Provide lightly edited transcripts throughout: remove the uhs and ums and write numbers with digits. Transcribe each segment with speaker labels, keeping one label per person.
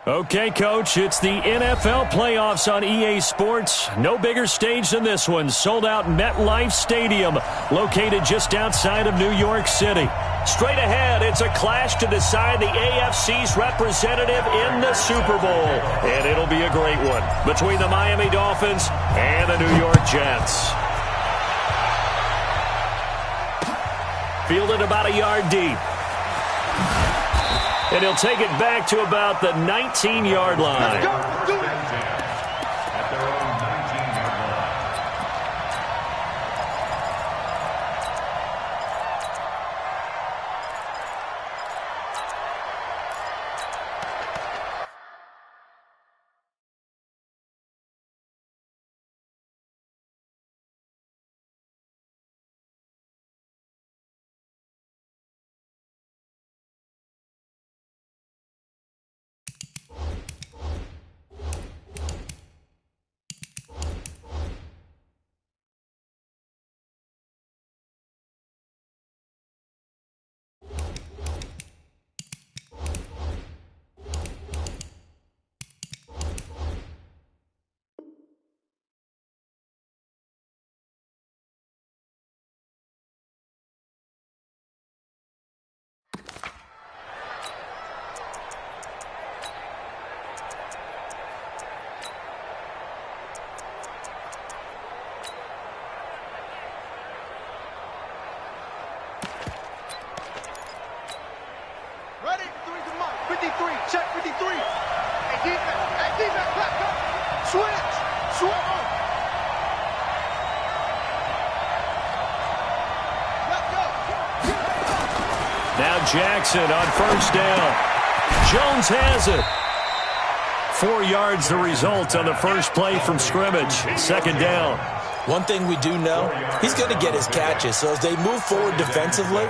Speaker 1: Okay, Coach, it's the NFL playoffs on EA Sports. No bigger stage than this one. Sold out MetLife Stadium, located just outside of New York City. Straight ahead, it's a clash to decide the AFC's representative in the Super Bowl. And it'll be a great one between the Miami Dolphins and the New York Jets. Fielded about a yard deep. And he'll take it back to about the 19-yard line.
Speaker 2: Let's go. Ready? 3 to Mike. 53. Check 53. Hey, defense, back up. Switch. Let's go.
Speaker 1: Now Jackson on first down. Jones has it. 4 yards the result on the first play from scrimmage. Second down.
Speaker 3: One thing we do know, he's going to get his catches. So as they move forward defensively,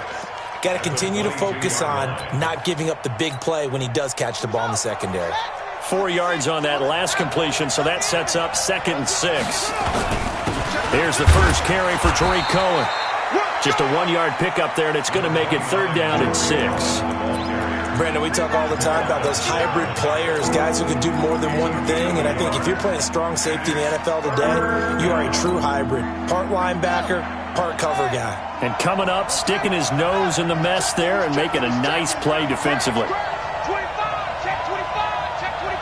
Speaker 3: got to continue to focus on not giving up the big play when he does catch the ball in the secondary.
Speaker 1: 4 yards on that last completion, so that sets up 2nd and 6. Here's the first carry for Tariq Cohen. Just a 1-yard pickup there, and it's going to make it 3rd down and 6.
Speaker 3: Brandon, we talk all the time about those hybrid players, guys who can do more than one thing, and I think if you're playing strong safety in the NFL today, you are a true hybrid. Part linebacker, part cover guy.
Speaker 1: And coming up, sticking his nose in the mess there and making a nice play defensively.
Speaker 2: 25, check 25, check 25.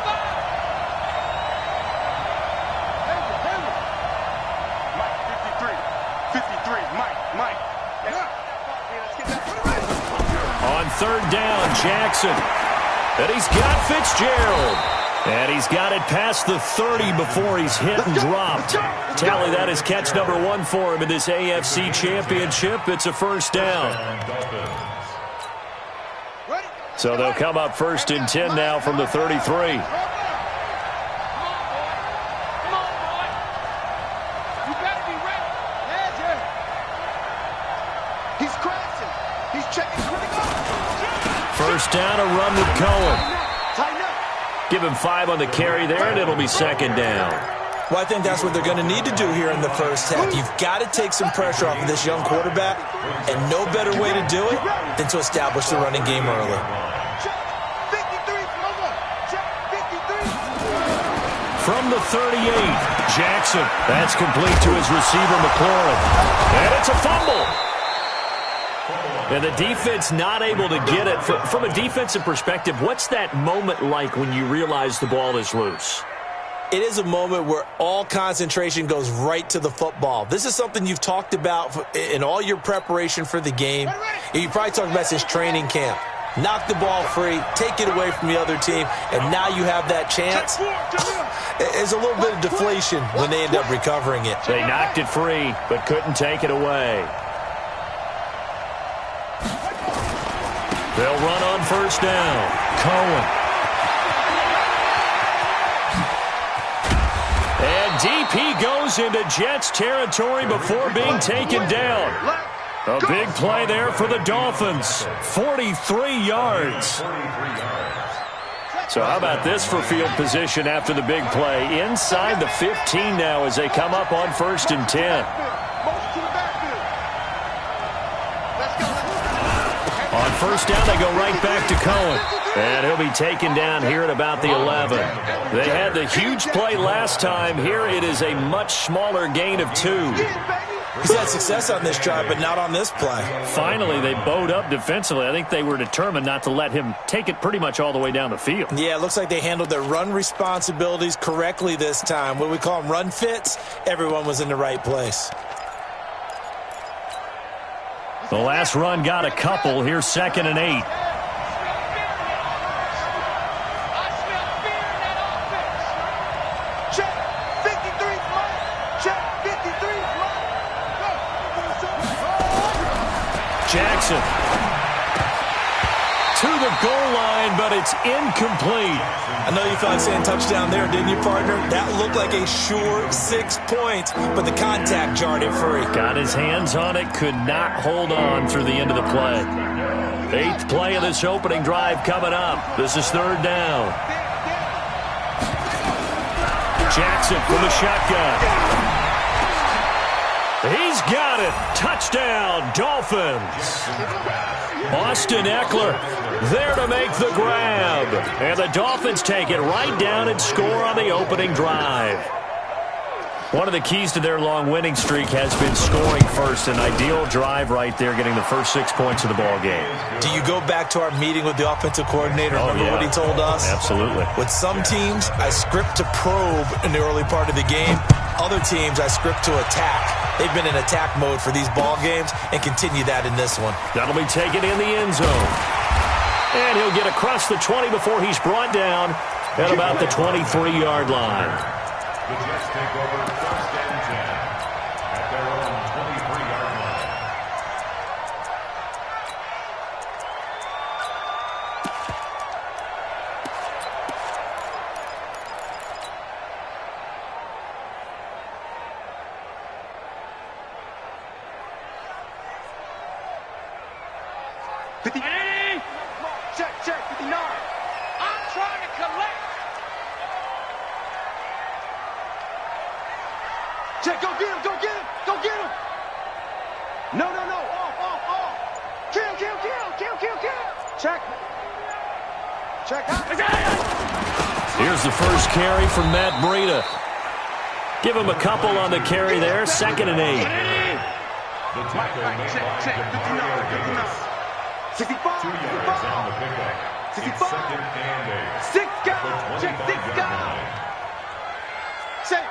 Speaker 2: Mike, 53, Mike.
Speaker 1: On 3rd down, Jackson. And he's got Fitzgerald. And he's got it past the 30 before he's hit and dropped. Tally, that is catch number 1 for him in this AFC Championship. It's a 1st down. So they'll come up 1st and 10 now from the 33. First down, a run with Cohen. Give him 5 on the carry there, and it'll be 2nd down.
Speaker 3: Well, I think that's what they're going to need to do here in the first half. You've got to take some pressure off of this young quarterback, and no better way to do it than to establish the running game early.
Speaker 1: From the 38, Jackson. That's complete to his receiver, McLaurin. And it's a fumble. And the defense not able to get it. From a defensive perspective, what's that moment like when you realize the ball is loose?
Speaker 3: It is a moment where all concentration goes right to the football. This is something you've talked about in all your preparation for the game. You probably talked about since training camp. Knock the ball free, take it away from the other team, and now you have that chance. There's a little bit of deflation when they end up recovering it.
Speaker 1: They knocked it free, but couldn't take it away. They'll run on first down. Cohen. And deep he goes into Jets territory before being taken down. A big play there for the Dolphins. 43 yards. So how about this for field position after the big play? Inside the 15 now as they come up on 1st and 10. On first down. They go right back to Cohen. And he'll be taken down here at about the 11. They had the huge play last time. Here it is a much smaller gain of 2.
Speaker 3: He's had success on this drive, but not on this play.
Speaker 1: Finally, they bowed up defensively. I think they were determined not to let him take it pretty much all the way down the field.
Speaker 3: Yeah, it looks like they handled their run responsibilities correctly this time. What we call them run fits, everyone was in the right place.
Speaker 1: The last run got a couple. Here's 2nd and 8. Jackson to the goal line, but it's incomplete.
Speaker 3: I know you felt like saying touchdown there, didn't you, partner? That looked like a sure 6 points, but the contact jarred it free.
Speaker 1: Got his hands on it, could not hold on through the end of the play. 8th play of this opening drive coming up. This is 3rd down. Jackson from the shotgun. He's got it. Touchdown, Dolphins. Austin Eckler there to make the grab. And the Dolphins take it right down and score on the opening drive. One of the keys to their long winning streak has been scoring first. An ideal drive right there, getting the first 6 points of the ball game.
Speaker 3: Do you go back to our meeting with the offensive coordinator? Remember what he told us?
Speaker 1: Absolutely.
Speaker 3: With some teams, I script to probe in the early part of the game. Other teams, I script to attack. They've been in attack mode for these ball games and continue that in this one.
Speaker 1: That'll be taken in the end zone. And he'll get across the 20 before he's brought down at about the 23-yard line.
Speaker 4: The Jets take over 1st and 10 at their own 23-yard line.
Speaker 2: Check, 59. I'm trying to collect. Check, go get him. No. Off. Kill. Check out.
Speaker 1: Here's the first carry from Matt Breida. Give him a couple on the carry there. 2nd and 8.
Speaker 4: The tackle made by
Speaker 2: 65.
Speaker 4: 2 yards on the pickup.
Speaker 2: 65.
Speaker 4: It's 2nd and 8.
Speaker 2: 6 guys. Check 6 guys. Say.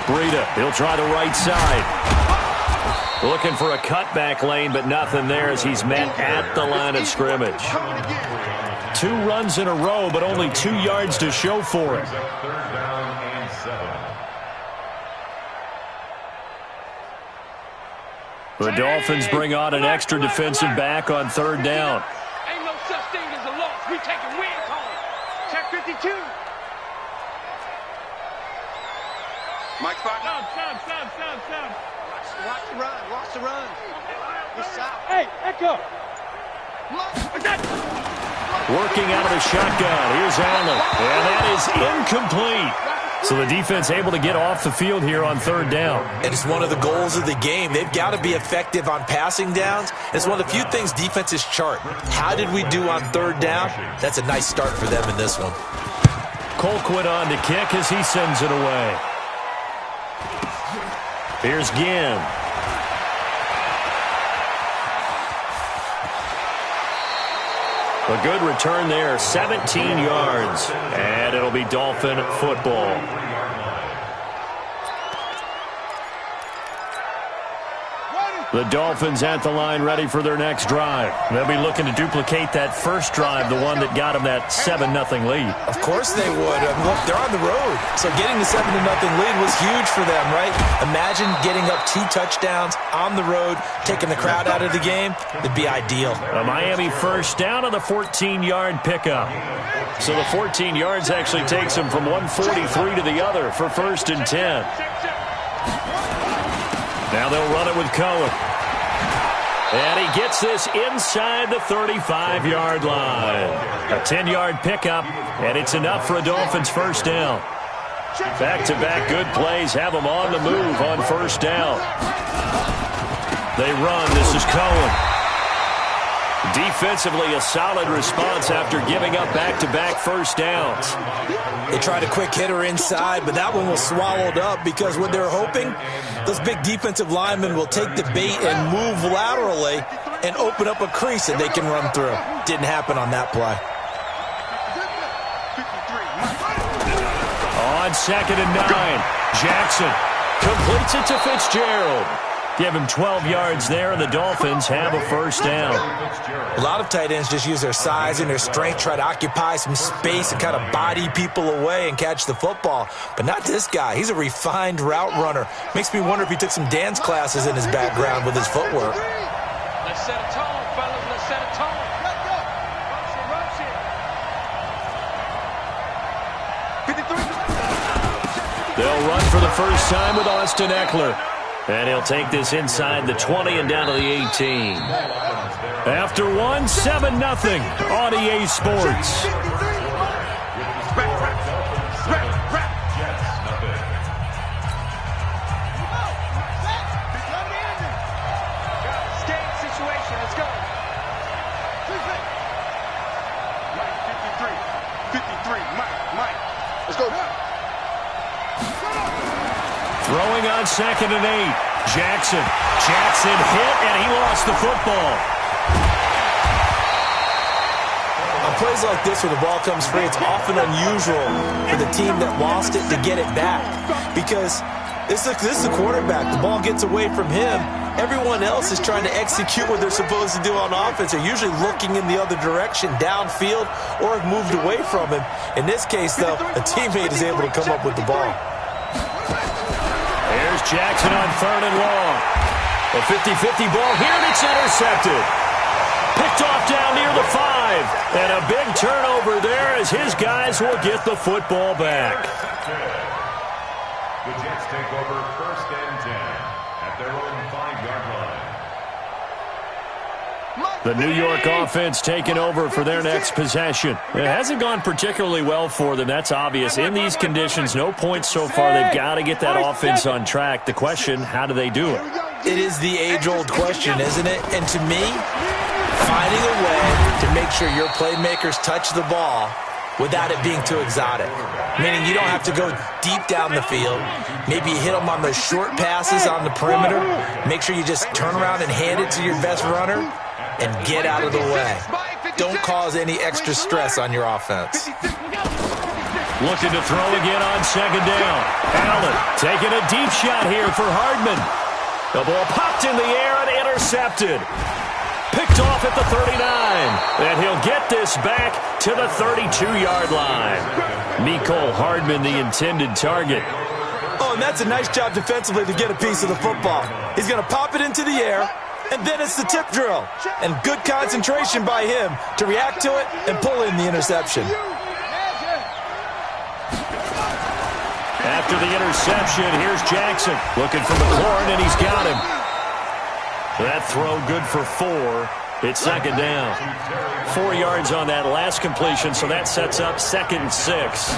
Speaker 1: Breida, he'll try the right side. Looking for a cutback lane, but nothing there as he's met at the line of scrimmage. 2 runs in a row, but only 2 yards to show for it.
Speaker 4: 3rd down and 7.
Speaker 1: The Dolphins bring on an extra defensive back on 3rd down.
Speaker 2: Ain't no such thing as a loss. We taking wins home. Check 52. Mike Spartan. Stop. Watch the run. Hey, Echo.
Speaker 1: Working out of the shotgun. Here's Allen. And that is incomplete. So the defense able to get off the field here on 3rd down.
Speaker 3: And it's one of the goals of the game. They've got to be effective on passing downs. It's one of the few things defenses chart. How did we do on 3rd down? That's a nice start for them in this one.
Speaker 1: Colquitt on to kick as he sends it away. Here's Ginn. A good return there, 17 yards. And it'll be Dolphin football. The Dolphins at the line ready for their next drive. They'll be looking to duplicate that first drive, the one that got them that 7-0 lead.
Speaker 3: Of course they would. Look, they're on the road. So getting the 7-0 lead was huge for them, right? Imagine getting up 2 touchdowns on the road, taking the crowd out of the game. It'd be ideal.
Speaker 1: A Miami first down on the 14-yard pickup. So the 14 yards actually takes them from 143 to the other for 1st and 10. Now they'll run it with Cohen. And he gets this inside the 35-yard line. A 10-yard pickup, and it's enough for a Dolphins first down. Back-to-back good plays have them on the move on first down. They run. This is Cohen. Defensively, a solid response after giving up back-to-back first downs.
Speaker 3: They tried a quick hitter inside, but that one was swallowed up because what they're hoping, those big defensive linemen will take the bait and move laterally and open up a crease that they can run through. Didn't happen on that play.
Speaker 1: On 2nd and 9, Jackson completes it to Fitzgerald. Give him 12 yards there, and the Dolphins have a first down.
Speaker 3: A lot of tight ends just use their size and their strength, try to occupy some space and kind of body people away and catch the football. But not this guy. He's a refined route runner. Makes me wonder if he took some dance classes in his background with his footwork.
Speaker 2: Let's set a tone, fellas. Let's set a tone. Let's go. Rush it, rush it. 53.
Speaker 1: They'll run for the first time with Austin Eckler. And he'll take this inside the 20 and down to the 18. After one, 7-0 on EA Sports.
Speaker 2: Situation, let's go. 53, Mike. Let's go.
Speaker 1: Throwing on 2nd and 8. Jackson hit, and he lost the football.
Speaker 3: On plays like this where the ball comes free, it's often unusual for the team that lost it to get it back. Because this is the quarterback. The ball gets away from him. Everyone else is trying to execute what they're supposed to do on offense. They're usually looking in the other direction, downfield, or have moved away from him. In this case, though, a teammate is able to come up with the ball.
Speaker 1: Here's Jackson on 3rd and long. A 50-50 ball here, and it's intercepted. Picked off down near the 5. And a big turnover there as his guys will get the football back.
Speaker 4: The Jets take over 1st and 10 at their own 5-yard line.
Speaker 1: The New York offense taking over for their next possession. It hasn't gone particularly well for them. That's obvious. In these conditions, no points so far. They've got to get that offense on track. The question, how do they do it?
Speaker 3: It is the age-old question, isn't it? And to me, finding a way to make sure your playmakers touch the ball without it being too exotic. Meaning you don't have to go deep down the field. Maybe you hit them on those short passes on the perimeter. Make sure you just turn around and hand it to your best runner and get out of the way. Don't cause any extra stress on your offense.
Speaker 1: Looking to throw again on 2nd down. Allen taking a deep shot here for Hardman. The ball popped in the air and intercepted. Picked off at the 39. And he'll get this back to the 32-yard line. Mecole Hardman, the intended target.
Speaker 3: Oh, and that's a nice job defensively to get a piece of the football. He's going to pop it into the air, and then it's the tip drill. And good concentration by him to react to it and pull in the interception.
Speaker 1: After the interception, here's Jackson looking for McLaurin, and he's got him. That throw good for 4. It's 2nd down. 4 yards on that last completion, so that sets up 2nd and 6.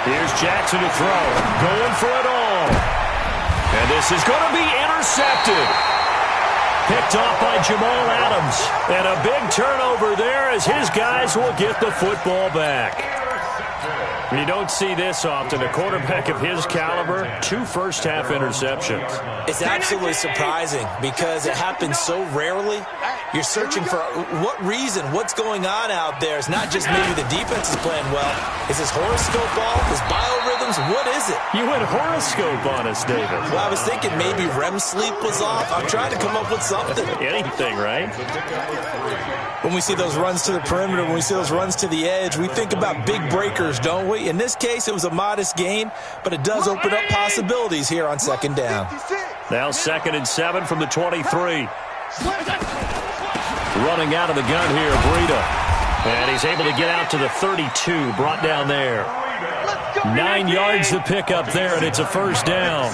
Speaker 1: Here's Jackson to throw. Going for it all. And this is going to be intercepted. Picked off by Jamal Adams. And a big turnover there as his guys will get the football back. You don't see this often. A quarterback of his caliber, 2 first-half interceptions.
Speaker 3: It's absolutely surprising because it happens so rarely. You're searching for what reason, what's going on out there. It's not just maybe the defense is playing well. Is this horoscope off? Is biorhythms? What is it?
Speaker 1: You went horoscope on us, David.
Speaker 3: Well, I was thinking maybe REM sleep was off. I'm trying to come up with something.
Speaker 1: Anything, right?
Speaker 3: When we see those runs to the perimeter, when we see those runs to the edge, we think about big breakers, don't we? In this case, it was a modest gain, but it does open up possibilities here on 2nd down.
Speaker 1: Now 2nd and 7 from the 23. Running out of the gun here, Breida. And he's able to get out to the 32, brought down there. 9 yards to pick up there, and it's a first down.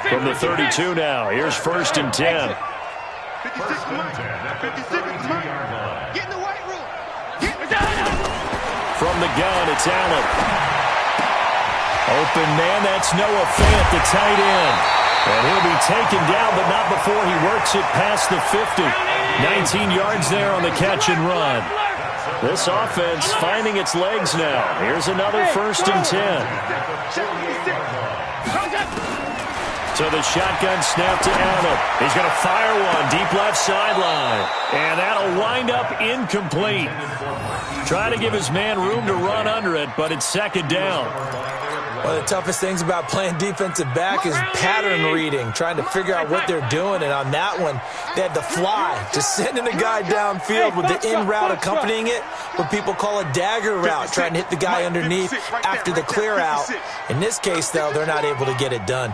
Speaker 1: From the 32 now, here's 1st and 10.
Speaker 2: Get in the white room.
Speaker 1: From the gun, it's Allen. Open man, that's Noah Fant, the tight end. And he'll be taken down, but not before he works it past the 50. 19 yards there on the catch and run. This offense finding its legs now. Here's another 1st and 10. So the shotgun snap to Allen. He's going to fire one deep left sideline. And that'll wind up incomplete. Trying to give his man room to run under it, but it's 2nd down.
Speaker 3: One of the toughest things about playing defensive back is pattern reading, trying to figure out what they're doing. And on that one, they had the fly, just sending a guy downfield with the in route accompanying it, what people call a dagger route, trying to hit the guy underneath after the clear out. In this case, though, they're not able to get it done.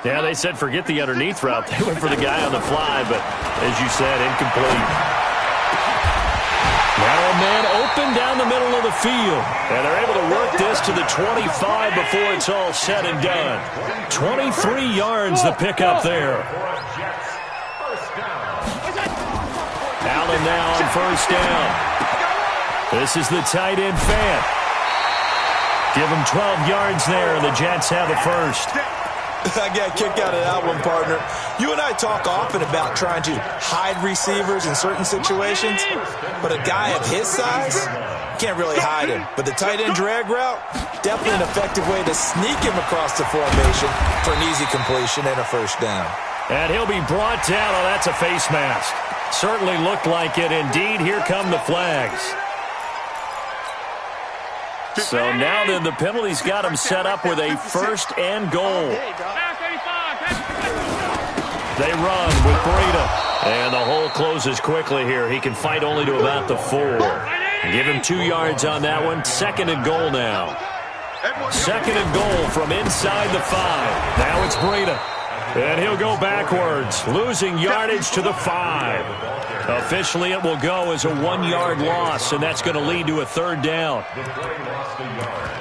Speaker 1: Yeah, they said forget the underneath route. They went for the guy on the fly, but as you said, incomplete. Now a man open down the middle of the field. And they're able to work this to the 25 before it's all said and done. 23 yards the pickup there. Allen now on 1st down. This is the tight end Fant. Give him 12 yards there, and the Jets have a 1st.
Speaker 3: I got a kick out of that one, partner. You and I talk often about trying to hide receivers in certain situations, but a guy of his size, can't really hide him. But the tight end drag route, definitely an effective way to sneak him across the formation for an easy completion and a 1st down.
Speaker 1: And he'll be brought down. Oh, that's a face mask. Certainly looked like it. Indeed, here come the flags. So now then the penalty's got him set up with a 1st and goal. They run with Breida. And the hole closes quickly here. He can fight only to about the 4. Give him 2 yards on that one. 2nd and goal now. 2nd and goal from inside the 5. Now it's Breida. And he'll go backwards, losing yardage to the 5. Officially, it will go as a 1-yard loss, and that's going to lead to a 3rd down.
Speaker 4: The play lost a yard.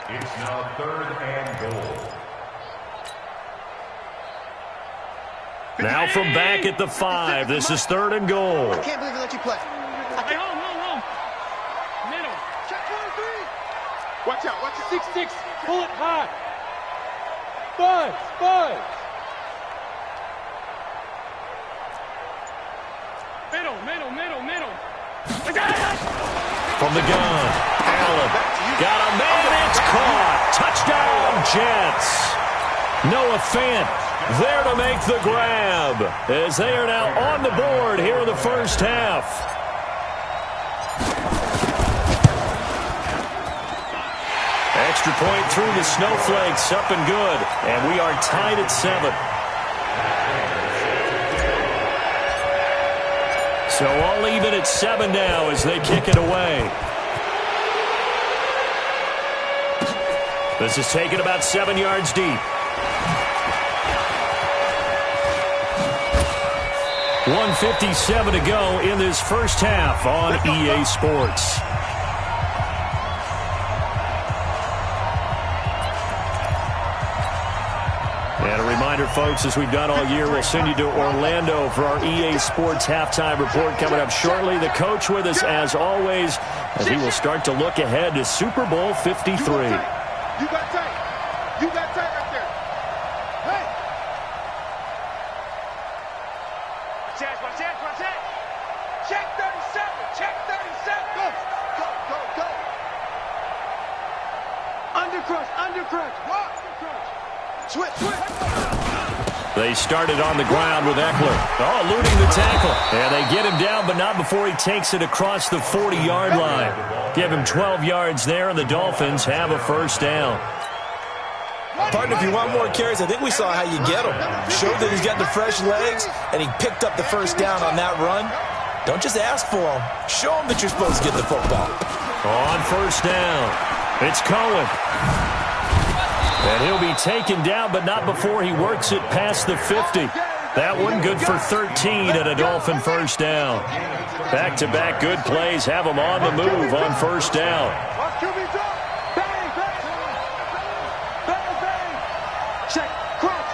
Speaker 4: It's now 3rd and goal.
Speaker 1: Now from back at the 5, this is 3rd and goal.
Speaker 2: I can't believe they let you play.
Speaker 5: Hey, hold. Middle.
Speaker 2: Check 1-3. Watch out, watch out.
Speaker 5: 6-6. Pull it high. Five. Middle.
Speaker 1: From the gun, Allen got a man, it's caught. Touchdown, Jets. Noah Fant there to make the grab as they are now on the board here in the 1st half. Extra point through the snowflakes, up and good, and we are tied at 7. So all even at 7 now as they kick it away. This is taken about 7 yards deep. 1:57 to go in this 1st half on EA Sports. And a reminder, folks, as we've done all year, we'll send you to Orlando for our EA Sports halftime report coming up shortly. The coach with us, as always, as he will start to look ahead to Super Bowl 53.
Speaker 2: You got tight right there. Hey. Watch out. Check 37. Go. Undercrush. What? Switch.
Speaker 1: They started on the ground with Eckler. Oh, eluding the tackle. And they get him down, but not before he takes it across the 40-yard line. Give him 12 yards there, and the Dolphins have a 1st down.
Speaker 3: Partner, if you want more carries, I think we saw how you get him. Showed that he's got the fresh legs, and he picked up the 1st down on that run. Don't just ask for him. Show him that you're supposed to get the football.
Speaker 1: On 1st down, it's Cohen. And he'll be taken down, but not before he works it past the 50. That one good for 13 and a Dolphin 1st down. Back-to-back good plays have him on the move on 1st down.
Speaker 2: Check. Crunch.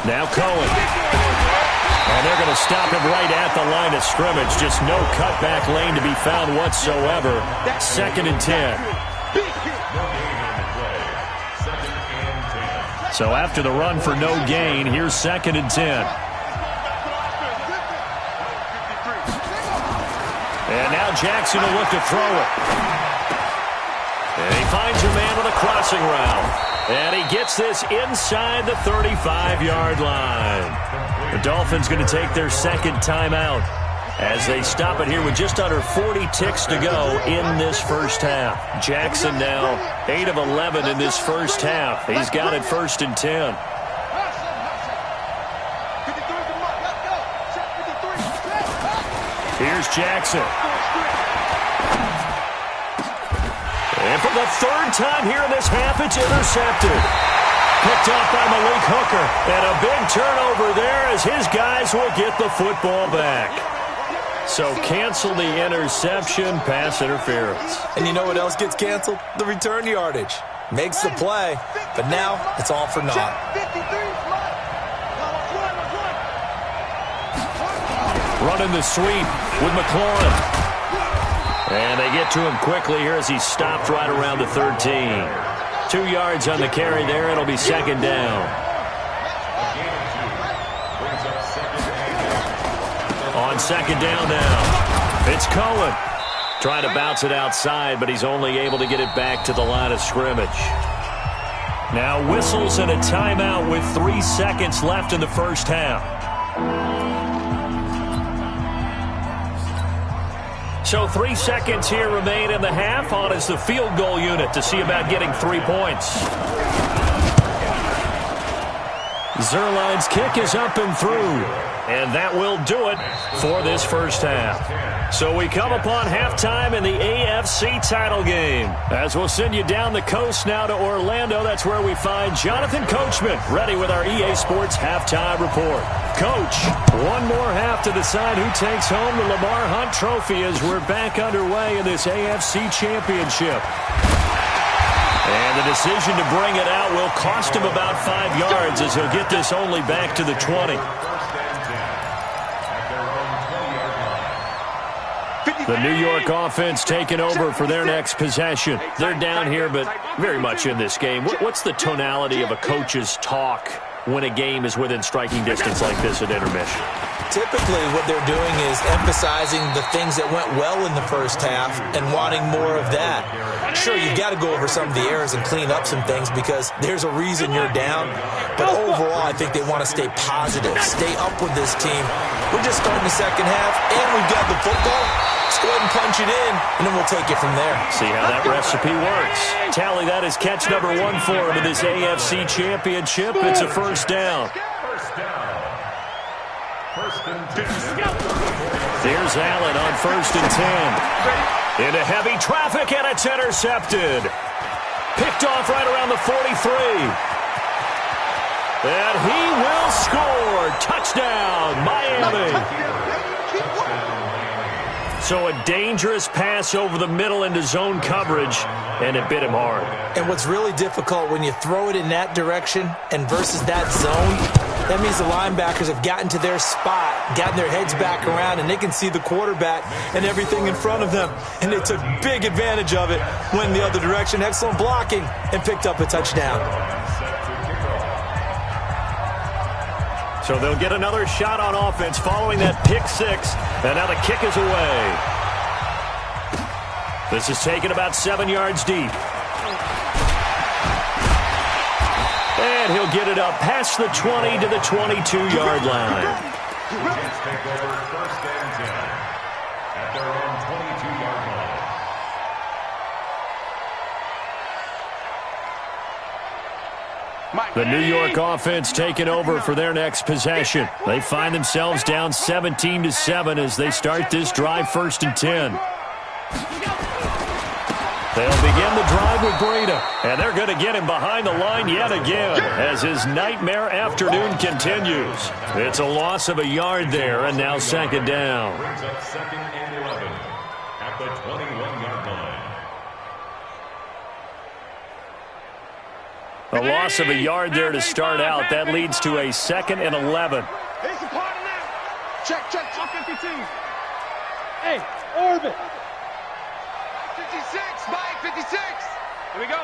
Speaker 1: Now Cohen. And they're going to stop him right at the line of scrimmage. Just no cutback lane to be found whatsoever. 2nd and 10. So after the run for no gain, here's 2nd and 10. And now Jackson will look to throw it. And he finds a man with a crossing route. And he gets this inside the 35-yard line. The Dolphins going to take their 2nd timeout as they stop it here with just under 40 ticks to go in this first half. Jackson now 8 of 11 in this first half. He's got it 1st and 10. Here's Jackson. And for the 3rd time here in this half, it's intercepted. Picked off by Malik Hooker. And a big turnover there as his guys will get the football back. So cancel the interception, pass interference.
Speaker 3: And you know what else gets canceled? The return yardage. Makes the play, but now it's all for naught.
Speaker 1: Running the sweep with McLaurin. And they get to him quickly here as he stopped right around the 13. 2 yards on the carry there. It'll be 2nd down. On 2nd down now, it's Cohen. Trying to bounce it outside, but he's only able to get it back to the line of scrimmage. Now whistles and a timeout with 3 seconds left in the first half. So 3 seconds here remain in the half. On is the field goal unit to see about getting 3 points. Zerline's kick is up and through. And that will do it for this first half. So we come upon halftime in the AFC title game. As we'll send you down the coast now to Orlando, that's where we find Jonathan Coachman ready with our EA Sports halftime report. Coach, one more half to decide who takes home the Lamar Hunt Trophy as we're back underway in this AFC Championship. And the decision to bring it out will cost him about 5 yards as he'll get this only back to the 20. The New York offense taking over for their next possession. They're down here, but very much in this game. What's the tonality of a coach's talk when a game is within striking distance like this at intermission?
Speaker 3: Typically, what they're doing is emphasizing the things that went well in the first half and wanting more of that. Sure, you've got to go over some of the errors and clean up some things because there's a reason you're down. But overall, I think they want to stay positive, stay up with this team. We're just starting the second half, and we've got the football. Let's go ahead and punch it in, and then we'll take it from there.
Speaker 1: See how that recipe works. Tally, that is catch number 1 for him in this AFC Championship. It's a first down. There's Allen on 1st and 10. Into heavy traffic, and it's intercepted. Picked off right around the 43. And he will score. Touchdown, Miami. So a dangerous pass over the middle into zone coverage, and it bit him hard.
Speaker 3: And what's really difficult when you throw it in that direction and versus that zone, that means the linebackers have gotten to their spot, gotten their heads back around, and they can see the quarterback and everything in front of them. And they took big advantage of it, went the other direction, excellent blocking, and picked up a touchdown.
Speaker 1: So they'll get another shot on offense following that pick 6. And now the kick is away. This is taken about 7 yards deep. And he'll get it up past the 20 to the 22-yard line.
Speaker 4: Let's take over 1st and 10 at their own 22-yard line.
Speaker 1: The New York offense taking over for their next possession. They find themselves down 17-7 as they start this drive 1st and 10. They'll begin the drive with Breida, and they're going to get him behind the line yet again as his nightmare afternoon continues. It's a loss of a yard there, and now 2nd down.
Speaker 4: Brings up 2nd and 11 at the 21-yard line.
Speaker 1: A loss of a yard there to start out. That leads to a 2nd and 11.
Speaker 2: Check, check, check.
Speaker 5: 52. Hey, orbit.
Speaker 2: 56, Mike, 56.
Speaker 5: Here we go.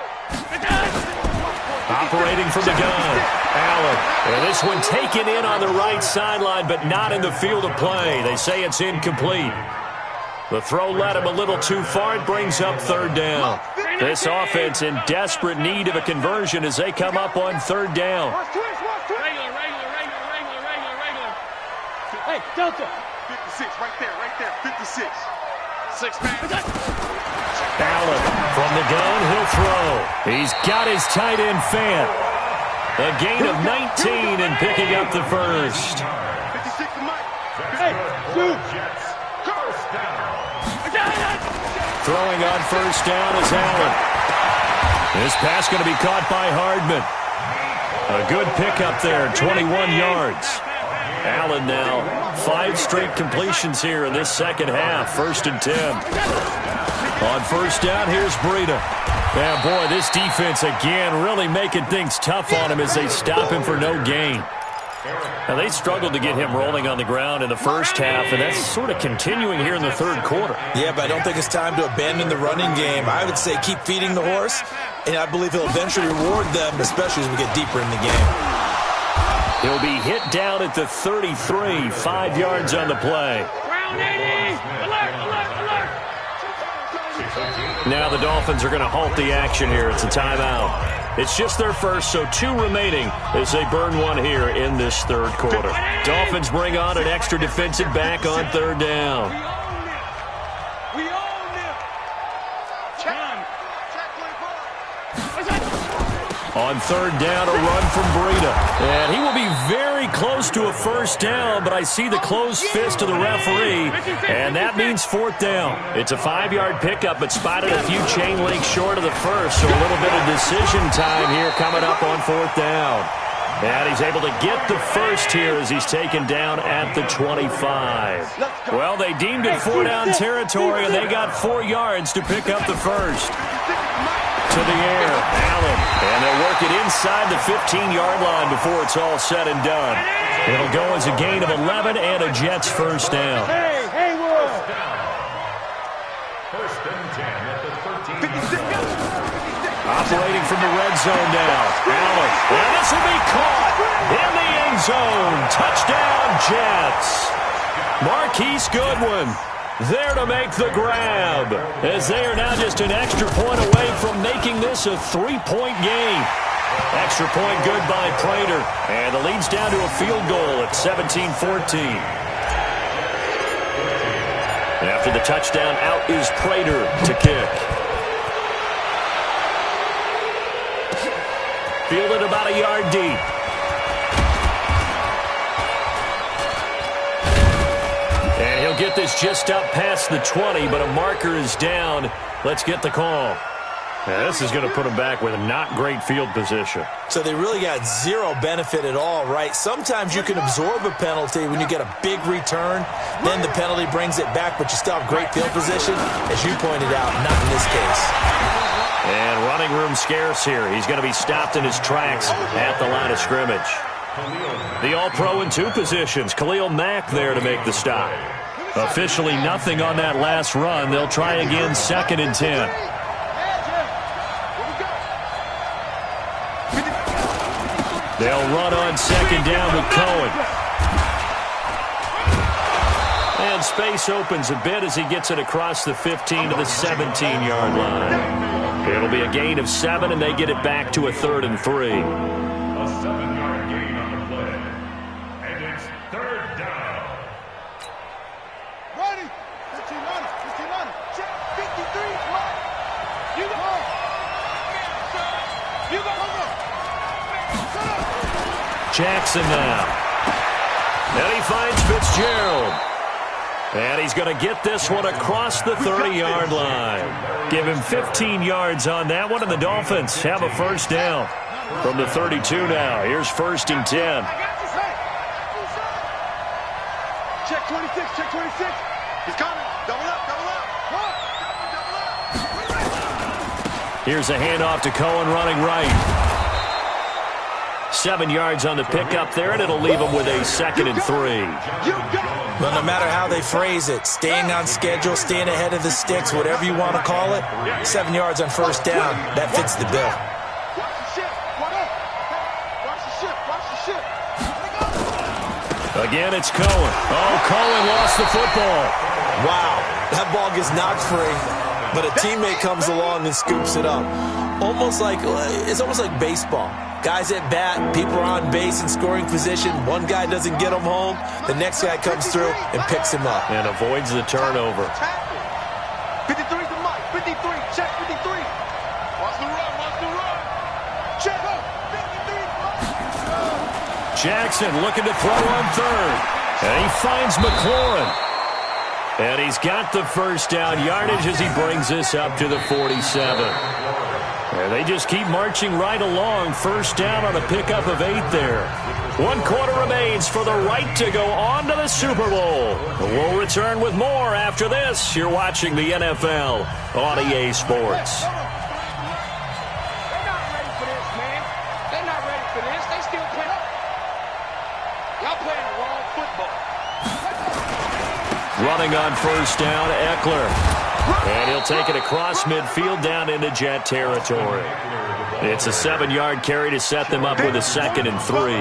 Speaker 1: Operating from the gun, Allen. And this one taken in on the right sideline, but not in the field of play. They say it's incomplete. The throw led him a little too far. It brings up third down. This offense in desperate need of a conversion as they come up on third down.
Speaker 5: Regular. Hey, Delta.
Speaker 2: 56, right there, 56. 6-man.
Speaker 1: Allen from the gun, he'll throw. He's got his tight end fan. A gain of 19 and picking up the first.
Speaker 2: 56 to Mike.
Speaker 5: Hey, shoot.
Speaker 1: Throwing on first down is Allen. This pass going to be caught by Hardman. A good pickup there, 21 yards. Allen now 5 straight completions here in this second half. 1st and 10. On first down, here's Breida. Yeah, boy, this defense again really making things tough on him as they stop him for no gain. Now, they struggled to get him rolling on the ground in the first half, and that's sort of continuing here in the third quarter.
Speaker 3: Yeah, but I don't think it's time to abandon the running game. I would say keep feeding the horse, and I believe he'll eventually reward them, especially as we get deeper in the game.
Speaker 1: He'll be hit down at the 33, 5 yards on the play.
Speaker 5: Ground 80. Alert.
Speaker 1: Now the Dolphins are going to halt the action here. It's a timeout. It's just their first, so 2 remaining as they burn one here in this third quarter. Dolphins bring on an extra defensive back on third down.
Speaker 5: We own them. Check.
Speaker 1: On third down, a run from Breida. And he will be very close to a first down, but I see the closed fist of the referee, and that means fourth down. It's a 5-yard pickup, but spotted a few chain links short of the first, so a little bit of decision time here coming up on fourth down. And he's able to get the first here as he's taken down at the 25. Well, they deemed it 4-down territory, and they got 4 yards to pick up the first. To the air, Allen, and they'll work it inside the 15-yard line before it's all said and done. It'll go as a gain of 11 and a Jets first down.
Speaker 5: Hey, Haywood.
Speaker 4: 1st and 10 at the 13.
Speaker 1: Operating from the red zone now, Allen, and this will be caught in the end zone. Touchdown, Jets. Marquise Goodwin there to make the grab, as they are now just an extra point away from making this a 3-point game. Extra point good by Prater, and the lead's down to a field goal at 17-14. After the touchdown, out is Prater to kick. Fielded about a yard deep. And he'll get this just up past the 20, but a marker is down. Let's get the call. Now, this is going to put him back with a not great field position.
Speaker 3: So they really got zero benefit at all, right? Sometimes you can absorb a penalty when you get a big return. Then the penalty brings it back, but you still have great field position. As you pointed out, not in this case.
Speaker 1: And running room scarce here. He's going to be stopped in his tracks at the line of scrimmage. The All-Pro in 2 positions. Khalil Mack there to make the stop. Officially nothing on that last run. They'll try again 2nd and 10. They'll run on 2nd down with Cohen. And space opens a bit as he gets it across the 15 to the 17-yard line. It'll be a gain of 7, and they get it back to a 3rd and 3.
Speaker 4: A 7-yard gain on the play. And it's 3rd down.
Speaker 2: Ready. 15 on it. Check. 53. Mike. You go. You go.
Speaker 1: Jackson now. And he finds Fitzgerald. And he's going to get this one across the 30-yard line. Give him 15 yards on that one, and the Dolphins have a first down from the 32 now. Here's 1st and 10.
Speaker 2: Check 26. Check 26. He's coming. Double up. Double up. Double up.
Speaker 1: Here's a handoff to Cohen running right. 7 yards on the pickup there, and it'll leave them with a 2nd and 3.
Speaker 3: Well, no matter how they phrase it, staying on schedule, staying ahead of the sticks, whatever you want to call it, 7 yards on first down, that fits the bill.
Speaker 1: Again, it's Cohen. Oh, Cohen lost the football.
Speaker 3: Wow, that ball gets knocked free, but a teammate comes along and scoops it up. It's almost like baseball. Guys at bat, people are on base in scoring position. One guy doesn't get him home. The next guy comes through and picks him up.
Speaker 1: And avoids the turnover.
Speaker 2: 53 to Mike. 53. Check 53. Watch the run. Watch the run. Check. 53.
Speaker 1: Jackson looking to throw on third. And he finds McLaurin. And he's got the first down yardage as he brings this up to the 47. And they just keep marching right along. First down on a pickup of 8 there. 1 quarter remains for the right to go on to the Super Bowl. We'll return with more after this. You're watching the NFL on EA Sports.
Speaker 5: They're not ready for this, man. They're not ready for this. They still playing. Y'all playing the wrong football.
Speaker 1: Running on first down, Eckler. And he'll take it across midfield down into Jet territory. It's a 7-yard carry to set them up with a 2nd and 3.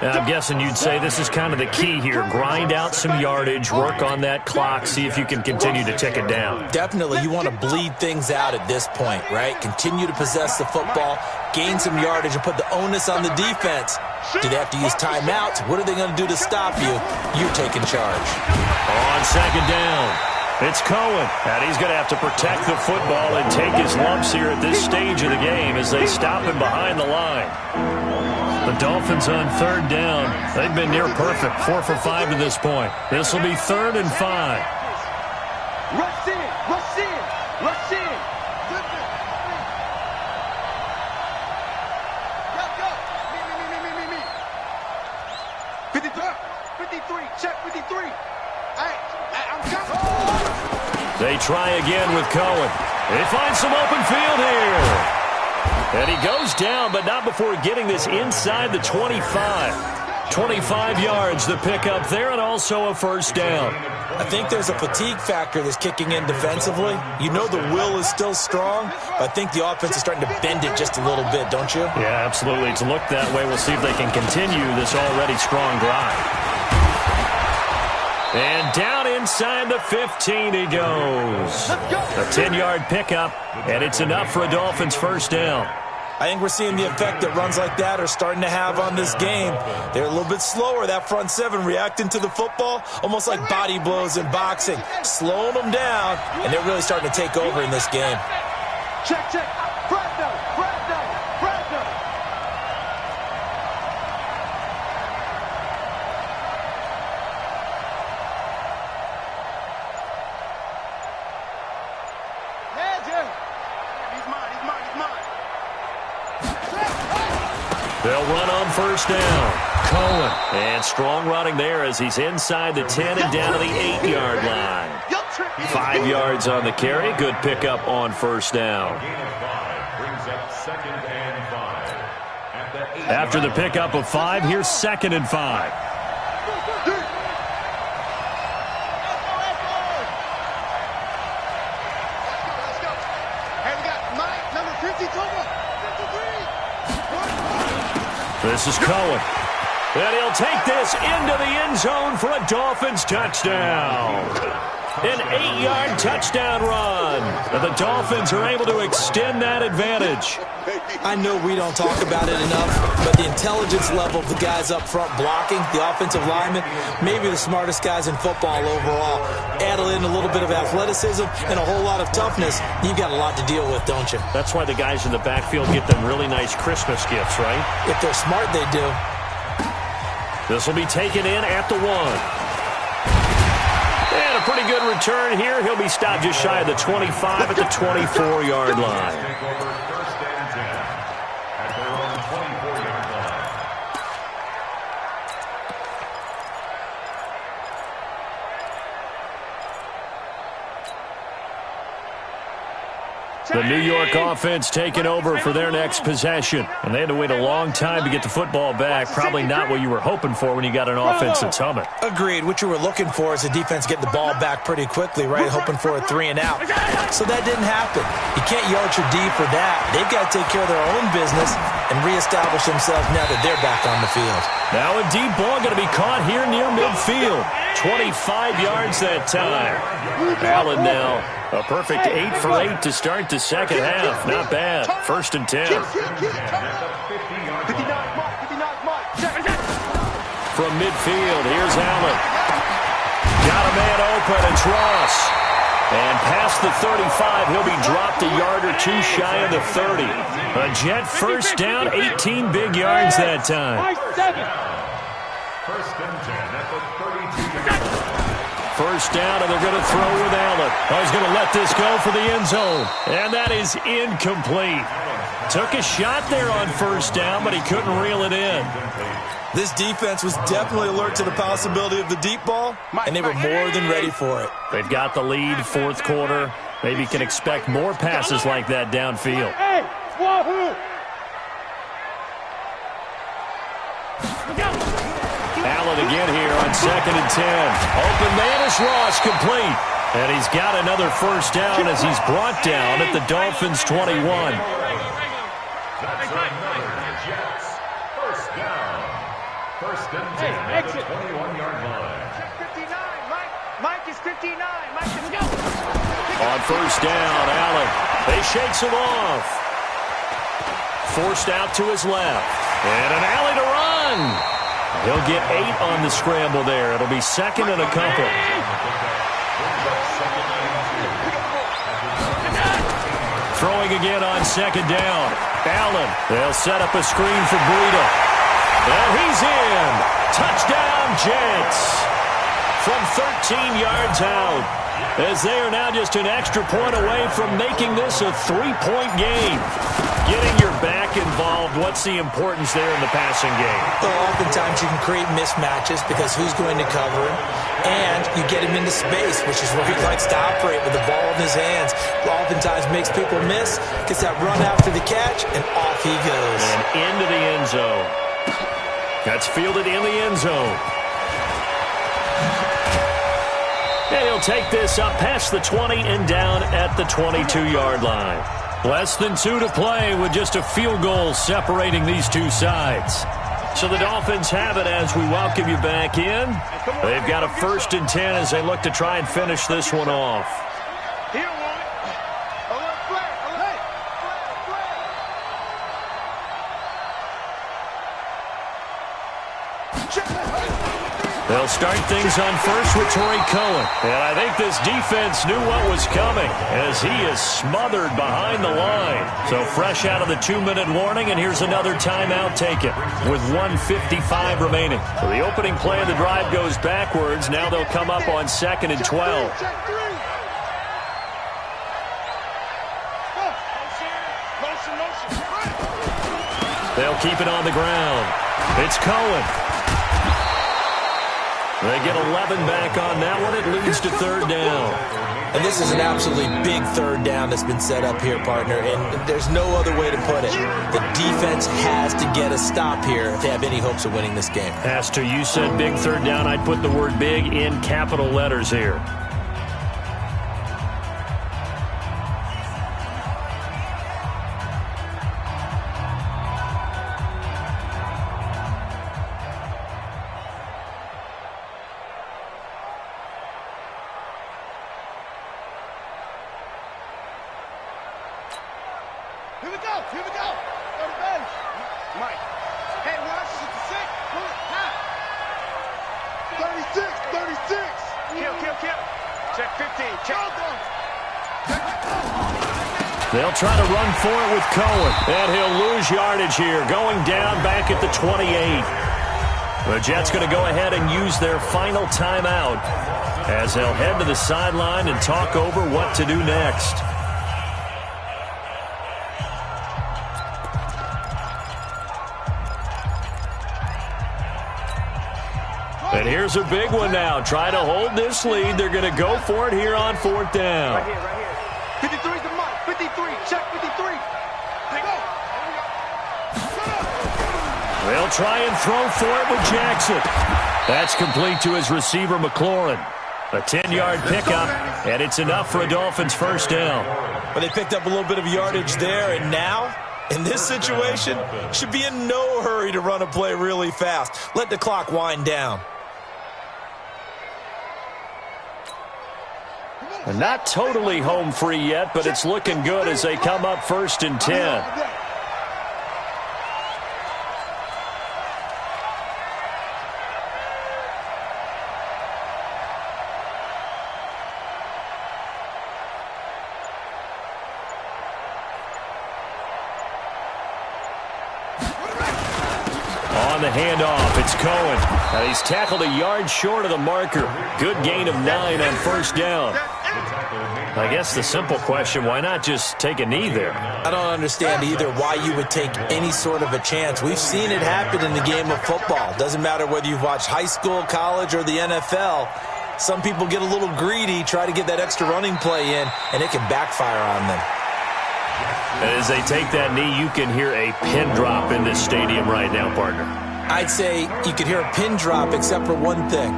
Speaker 1: And I'm guessing you'd say this is kind of the key here. Grind out some yardage, work on that clock, see if you can continue to tick it down.
Speaker 3: Definitely, you want to bleed things out at this point, right? Continue to possess the football, gain some yardage, and put the onus on the defense. Do they have to use timeouts? What are they going to do to stop you? You're taking charge.
Speaker 1: On 2nd down, it's Cohen. And he's going to have to protect the football and take his lumps here at this stage of the game as they stop him behind the line. The Dolphins on 3rd down. They've been near perfect, 4 for 5 to this point. This will be 3rd and 5.
Speaker 2: Rush in. Rush in. Rush in. Go. Me. 53. 53. Check 53. I'm coming.
Speaker 1: They try again with Cohen. They find some open field here. And he goes down, but not before getting this inside the 25. 25 yards, the pickup there, and also a first down.
Speaker 3: I think there's a fatigue factor that's kicking in defensively. You know the will is still strong, but I think the offense is starting to bend it just a little bit, don't you?
Speaker 1: Yeah, absolutely. It's looked that way. We'll see if they can continue this already strong drive. And down inside the 15 he goes. A 10-yard pickup, and it's enough for a Dolphins first down.
Speaker 3: I think we're seeing the effect that runs like that are starting to have on this game. They're a little bit slower, that front 7, reacting to the football, almost like body blows in boxing, slowing them down, and they're really starting to take over in this game.
Speaker 2: Check. Brando. He's mine.
Speaker 1: They'll run on first down. Cohen. And strong running there as he's inside the 10 and down to the 8-yard line. 5 yards on the carry. Good pickup on first down. After the pickup of 5, here's 2nd and 5. This is Cohen. And he'll take this into the end zone for a Dolphins touchdown. An 8-yard touchdown run. And the Dolphins are able to extend that advantage.
Speaker 3: I know we don't talk about it enough, but the intelligence level of the guys up front blocking, the offensive linemen, maybe the smartest guys in football overall. Add in a little bit of athleticism and a whole lot of toughness, you've got a lot to deal with, don't you?
Speaker 1: That's why the guys in the backfield get them really nice Christmas gifts, right?
Speaker 3: If they're smart, they do.
Speaker 1: This will be taken in at the 1. And a pretty good return here. He'll be stopped just shy of the 25 at the 24-yard line. The New York offense taking over for their next possession. And they had to wait a long time to get the football back. Probably not what you were hoping for when you got an offense that's humming.
Speaker 3: Agreed. What you were looking for is the defense getting the ball back pretty quickly, right? Hoping for a 3 and out. So that didn't happen. You can't yell at your D for that. They've got to take care of their own business and reestablish themselves now that they're back on the field.
Speaker 1: Now a deep ball going to be caught here near midfield. 25 yards that time. Allen now a perfect 8 for 8 to start the second half. Not bad. 1st and 10. From midfield, here's Allen. Got a man open. It's Ross. And past the 35, he'll be dropped a yard or two shy of the 30. A Jet first down, 18 big yards that time.
Speaker 4: 1st and 10 at the 32.
Speaker 1: First down, and they're going to throw with Allen. Oh, he's going to let this go for the end zone. And that is incomplete. Took a shot there on 1st down, but he couldn't reel it in.
Speaker 3: This defense was definitely alert to the possibility of the deep ball, and they were more than ready for it.
Speaker 1: They've got the lead, 4th quarter. Maybe can expect more passes like that downfield. Allen again here on 2nd and 10. Open man is Ross, complete. And he's got another 1st down as he's brought down at the Dolphins' 21.
Speaker 4: That's another Jets. 1st down. 1st and 10 at the 21-yard line.
Speaker 2: Check 59, Mike. Mike is 59. Mike, let's go.
Speaker 1: On 1st down, Allen. They shakes him off. Forced out to his left. And an alley to run. He'll get 8 on the scramble there. It'll be 2nd and a couple. Throwing again on 2nd down. Allen. They'll set up a screen for Breida. And he's in. Touchdown, Jets. From 13 yards out. As they are now just an extra point away from making this a 3-point game. Getting your back involved, what's the importance there in the passing game?
Speaker 3: Well, oftentimes you can create mismatches because who's going to cover him, and you get him into space, which is where he likes to operate with the ball in his hands. Oftentimes makes people miss, gets that run after the catch, and off he goes.
Speaker 1: And into the end zone. That's fielded in the end zone. And he'll take this up past the 20 and down at the 22-yard line. Less than 2 to play with just a field goal separating these two sides. So the Dolphins have it as we welcome you back in. They've got a 1st and 10 as they look to try and finish this one off.
Speaker 2: He don't want it. Alert, flag, alert.
Speaker 1: They'll start things on first with Torrey Cohen. And I think this defense knew what was coming as he is smothered behind the line. So fresh out of the 2-minute warning, and here's another timeout taken with 1:55 remaining. So the opening play of the drive goes backwards. Now they'll come up on 2nd and 12. They'll keep it on the ground. It's Cohen. They get 11 back on that one. It leads to 3rd down.
Speaker 3: And this is an absolutely big 3rd down that's been set up here, partner, and there's no other way to put it. The defense has to get a stop here if they have any hopes of winning this game.
Speaker 1: Has to. You said big 3rd down. I'd put the word big in capital letters here.
Speaker 2: Here we go. Go to base. Mike. Hey, watch. It's a 6. Pull it. High. 36. Kill. Check 15. Check.
Speaker 1: They'll try to run for it with Cohen. And he'll lose yardage here. Going down back at the 28. The Jets going to go ahead and use their final timeout as they'll head to the sideline and talk over what to do next. And here's a big one now. Try to hold this lead. They're going to go for it here on 4th down.
Speaker 2: Right here. 53's the mic. 53. Check 53. Hey, go.
Speaker 1: They'll try and throw for it with Jackson. That's complete to his receiver, McLaurin. A 10-yard pickup, and it's enough for a Dolphins first down.
Speaker 3: But they picked up a little bit of yardage there, and now, in this situation, should be in no hurry to run a play really fast. Let the clock wind down.
Speaker 1: Not totally home free yet, but it's looking good as they come up 1st and 10. On the handoff, it's Cohen. He's tackled a yard short of the marker. Good gain of 9 on first down. I guess the simple question, why not just take a knee there?
Speaker 3: I don't understand either why you would take any sort of a chance. We've seen it happen in the game of football. Doesn't matter whether you've watched high school, college, or the NFL. Some people get a little greedy, try to get that extra running play in, and it can backfire on them.
Speaker 1: As they take that knee, you can hear a pin drop in this stadium right now, partner.
Speaker 3: I'd say you could hear a pin drop except for one thing.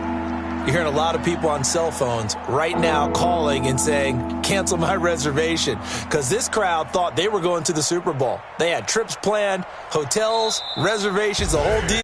Speaker 3: You're hearing a lot of people on cell phones right now calling and saying, cancel my reservation, because this crowd thought they were going to the Super Bowl. They had trips planned, hotels, reservations, the whole deal.